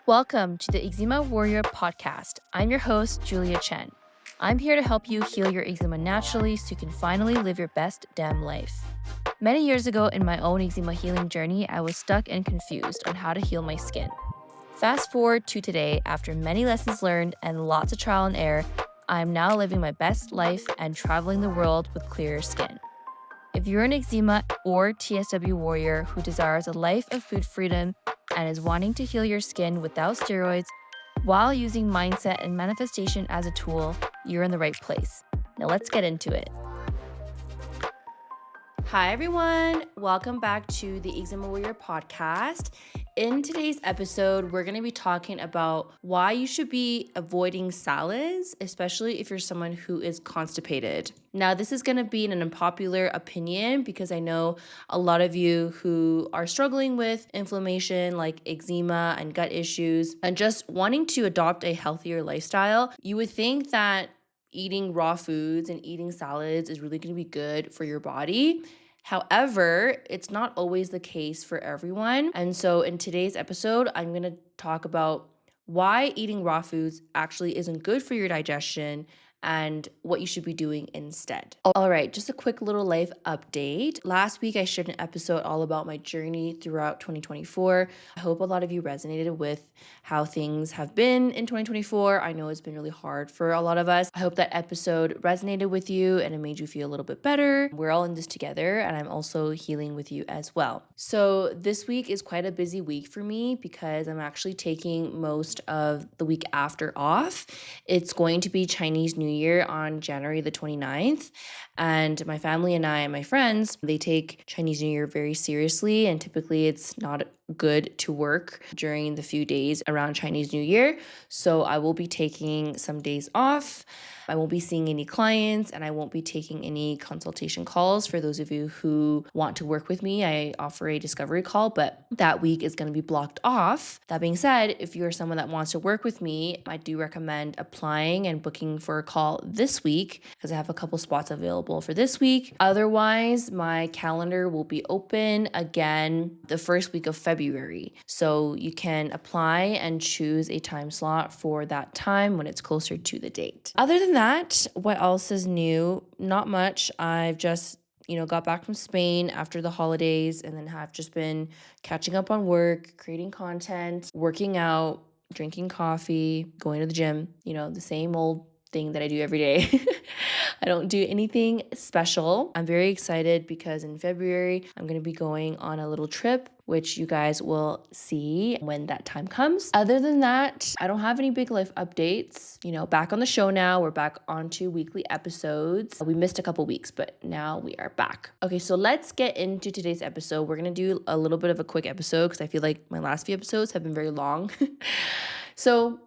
Welcome to the Eczema Warrior podcast. I'm your host, Julia Chen. I'm here to help you heal your eczema naturally so you can finally live your best damn life. Many years ago in my own eczema healing journey, I was stuck and confused on how to heal my skin. Fast forward to today, after many lessons learned and lots of trial and error, I'm now living my best life and traveling the world with clearer skin. If you're an eczema or TSW warrior who desires a life of food freedom and is wanting to heal your skin without steroids while using mindset and manifestation as a tool, you're in the right place. Now let's get into it. Hi everyone, welcome back to the Eczema Warrior podcast. In today's episode, we're going to be talking about why you should be avoiding salads, especially if you're someone who is constipated. Now, this is going to be an unpopular opinion because I know a lot of you who are struggling with inflammation like eczema and gut issues and just wanting to adopt a healthier lifestyle. You would think that eating raw foods and eating salads is really going to be good for your body. However, it's not always the case for everyone. And so in today's episode, I'm going to talk about why eating raw foods actually isn't good for your digestion and what you should be doing instead. All right, just a quick little life update. Last week, I shared an episode all about my journey throughout 2024. I hope a lot of you resonated with how things have been in 2024. I know it's been really hard for a lot of us. I hope that episode resonated with you and it made you feel a little bit better. We're all in this together, and I'm also healing with you as well. So this week is quite a busy week for me because I'm actually taking most of the week after off. It's going to be Chinese New Year on January the 29th. And my family and I and my friends, they take Chinese New Year very seriously. And typically it's not good to work during the few days around Chinese New Year. So I will be taking some days off. I won't be seeing any clients and I won't be taking any consultation calls. For those of you who want to work with me, I offer a discovery call, but that week is going to be blocked off. That being said, if you're someone that wants to work with me, I do recommend applying and booking for a call this week because I have a couple spots available for this week. Otherwise, my calendar will be open again the first week of February. So you can apply and choose a time slot for that time when it's closer to the date. Other than that, what else is new? Not much. I've just got back from Spain after the holidays and then have just been catching up on work, creating content, working out, drinking coffee, going to the gym, the same old thing that I do every day. I don't do anything special. I'm very excited because in February, I'm going to be going on a little trip, which you guys will see when that time comes. Other than that, I don't have any big life updates. Back on the show now. We're back onto weekly episodes. We missed a couple weeks, but now we are back. Okay, so let's get into today's episode. We're going to do a little bit of a quick episode because I feel like my last few episodes have been very long. So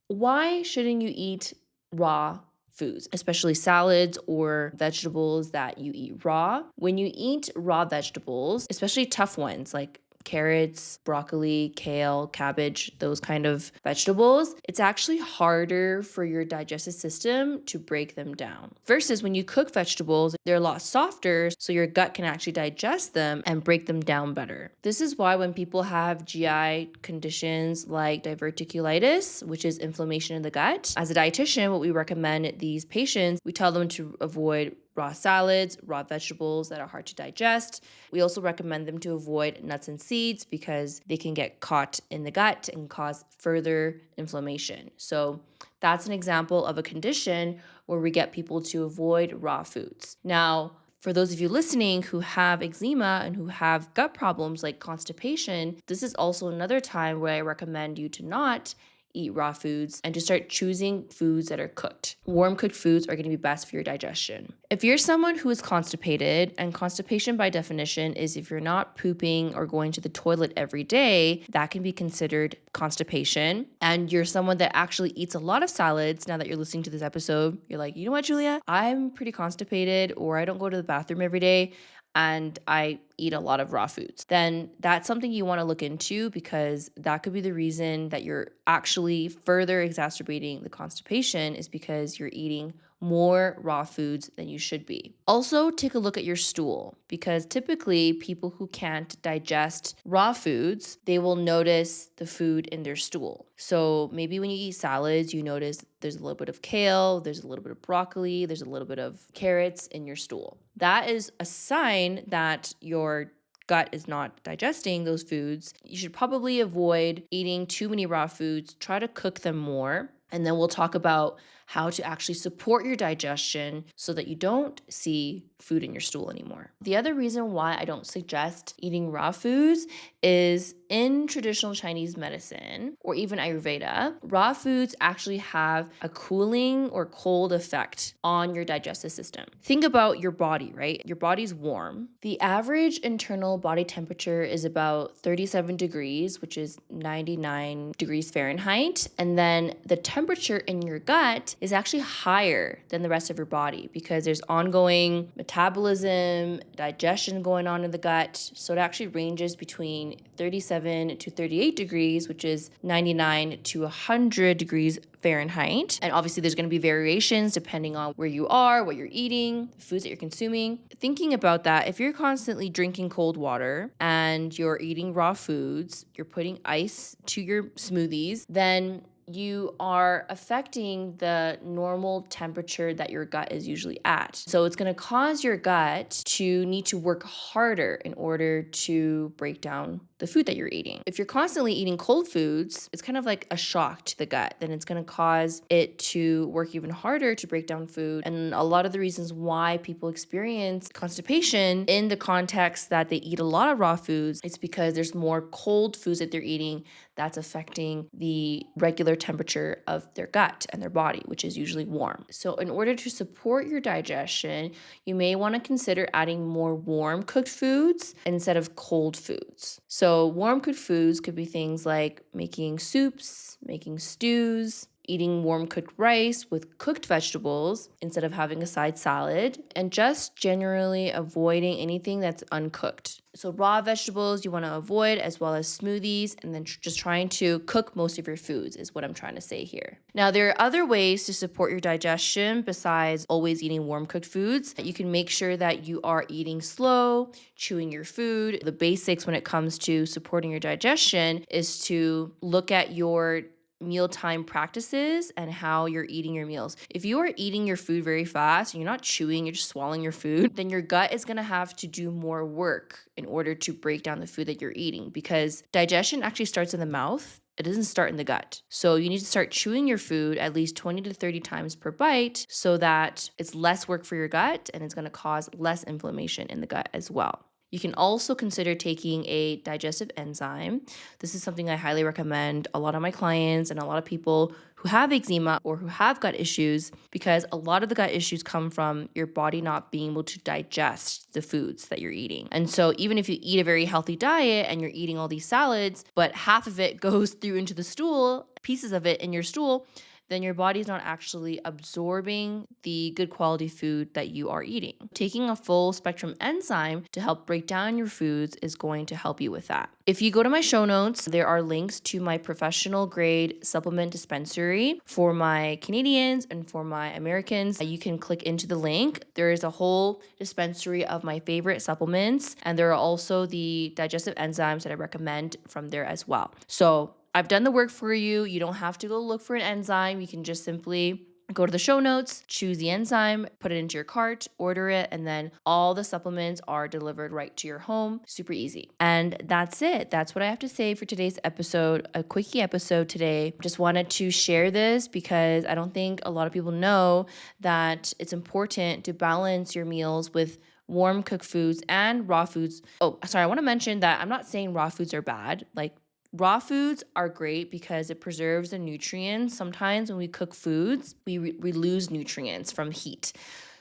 why shouldn't you eat raw foods, especially salads or vegetables that you eat raw? When you eat raw vegetables, especially tough ones like carrots, broccoli, kale, cabbage, those kind of vegetables, it's actually harder for your digestive system to break them down. Versus when you cook vegetables, they're a lot softer, so your gut can actually digest them and break them down better. This is why when people have GI conditions like diverticulitis, which is inflammation in the gut, as a dietitian, what we recommend these patients, we tell them to avoid raw salads, raw vegetables that are hard to digest. We also recommend them to avoid nuts and seeds because they can get caught in the gut and cause further inflammation. So that's an example of a condition where we get people to avoid raw foods. Now, for those of you listening who have eczema and who have gut problems like constipation, this is also another time where I recommend you to not eat raw foods and to start choosing foods that are cooked. Warm cooked foods are going to be best for your digestion. If you're someone who is constipated, and constipation by definition is if you're not pooping or going to the toilet every day, that can be considered constipation. And you're someone that actually eats a lot of salads. Now that you're listening to this episode, you're like, you know what, Julia? I'm pretty constipated, or I don't go to the bathroom every day. And I eat a lot of raw foods, then that's something you want to look into, because that could be the reason that you're actually further exacerbating the constipation, is because you're eating more raw foods than you should be. Also, take a look at your stool, because typically people who can't digest raw foods, they will notice the food in their stool. So maybe when you eat salads, you notice there's a little bit of kale, there's a little bit of broccoli, there's a little bit of carrots in your stool. That is a sign that your gut is not digesting those foods. You should probably avoid eating too many raw foods. Try to cook them more. And then we'll talk about how to actually support your digestion so that you don't see food in your stool anymore. The other reason why I don't suggest eating raw foods is in traditional Chinese medicine or even Ayurveda, raw foods actually have a cooling or cold effect on your digestive system. Think about your body, right? Your body's warm. The average internal body temperature is about 37 degrees, which is 99 degrees Fahrenheit. And then the temperature in your gut is actually higher than the rest of your body, because there's ongoing metabolism, digestion going on in the gut. So it actually ranges between 37 to 38 degrees, which is 99 to 100 degrees Fahrenheit. And obviously there's going to be variations depending on where you are, what you're eating, the foods that you're consuming. Thinking about that, if you're constantly drinking cold water and you're eating raw foods, you're putting ice to your smoothies, then you are affecting the normal temperature that your gut is usually at. So it's going to cause your gut to need to work harder in order to break down the food that you're eating. If you're constantly eating cold foods, it's kind of like a shock to the gut. Then it's going to cause it to work even harder to break down food. And a lot of the reasons why people experience constipation in the context that they eat a lot of raw foods, it's because there's more cold foods that they're eating that's affecting the regular temperature of their gut and their body, which is usually warm. So in order to support your digestion, you may want to consider adding more warm cooked foods instead of cold foods. So warm cooked foods could be things like making soups, making stews, eating warm cooked rice with cooked vegetables instead of having a side salad, and just generally avoiding anything that's uncooked. So raw vegetables you want to avoid, as well as smoothies, and then just trying to cook most of your foods is what I'm trying to say here. Now, there are other ways to support your digestion besides always eating warm cooked foods. You can make sure that you are eating slow, chewing your food. The basics when it comes to supporting your digestion is to look at your mealtime practices and how you're eating your meals. If you are eating your food very fast and you're not chewing, you're just swallowing your food, then your gut is going to have to do more work in order to break down the food that you're eating, because digestion actually starts in the mouth. It doesn't start in the gut. So you need to start chewing your food at least 20 to 30 times per bite so that it's less work for your gut and it's going to cause less inflammation in the gut as well. You can also consider taking a digestive enzyme. This is something I highly recommend a lot of my clients and a lot of people who have eczema or who have gut issues, because a lot of the gut issues come from your body not being able to digest the foods that you're eating. And so even if you eat a very healthy diet and you're eating all these salads, but half of it goes through into the stool, pieces of it in your stool, then your body's not actually absorbing the good quality food that you are eating. Taking a full spectrum enzyme to help break down your foods is going to help you with that. If you go to my show notes, there are links to my professional grade supplement dispensary for my Canadians and for my Americans. You can click into the link. There is a whole dispensary of my favorite supplements, and there are also the digestive enzymes that I recommend from there as well. So I've done the work for you. You don't have to go look for an enzyme. You can just simply go to the show notes, choose the enzyme, put it into your cart, order it, and then all the supplements are delivered right to your home. Super easy. And that's it. That's what I have to say for today's episode. A quickie episode today. Just wanted to share this because I don't think a lot of people know that it's important to balance your meals with warm cooked foods and raw foods. Oh, sorry. I want to mention that I'm not saying raw foods are bad. Like, raw foods are great because it preserves the nutrients. Sometimes when we cook foods, we lose nutrients from heat.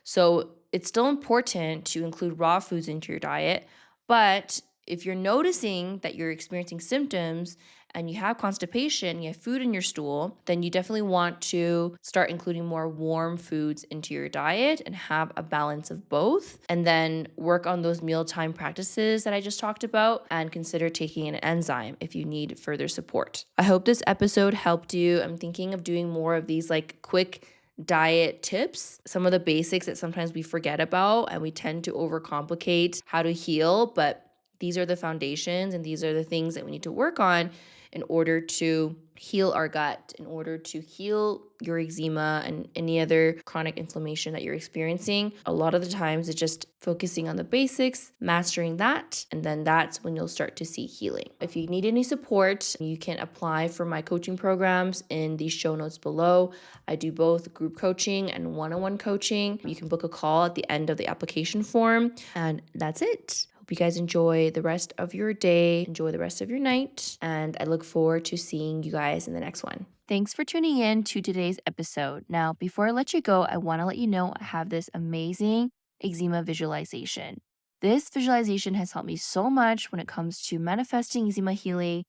So it's still important to include raw foods into your diet, but If you're noticing that you're experiencing symptoms and you have constipation, you have food in your stool, then you definitely want to start including more warm foods into your diet and have a balance of both. And then work on those mealtime practices that I just talked about and consider taking an enzyme if you need further support. I hope this episode helped you. I'm thinking of doing more of these like quick diet tips, some of the basics that sometimes we forget about and we tend to overcomplicate how to heal, but these are the foundations and these are the things that we need to work on in order to heal our gut, in order to heal your eczema and any other chronic inflammation that you're experiencing. A lot of the times it's just focusing on the basics, mastering that, and then that's when you'll start to see healing. If you need any support, you can apply for my coaching programs in the show notes below. I do both group coaching and one-on-one coaching. You can book a call at the end of the application form, and that's it. Hope you guys enjoy the rest of your day, enjoy the rest of your night, and I look forward to seeing you guys in the next one. Thanks for tuning in to today's episode. Now, before I let you go, I want to let you know I have this amazing eczema visualization. This visualization has helped me so much when it comes to manifesting eczema healing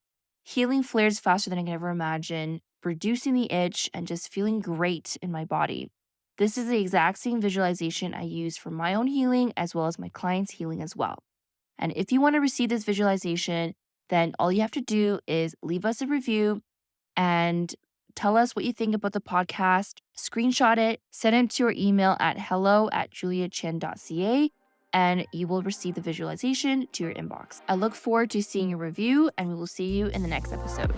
flares faster than I can ever imagine, reducing the itch, and just feeling great in my body. This is the exact same visualization I use for my own healing as well as my clients' healing as well. And if you want to receive this visualization, then all you have to do is leave us a review and tell us what you think about the podcast, screenshot it, send it to your email at hello@juliachen.ca, and you will receive the visualization to your inbox. I look forward to seeing your review, and we will see you in the next episode.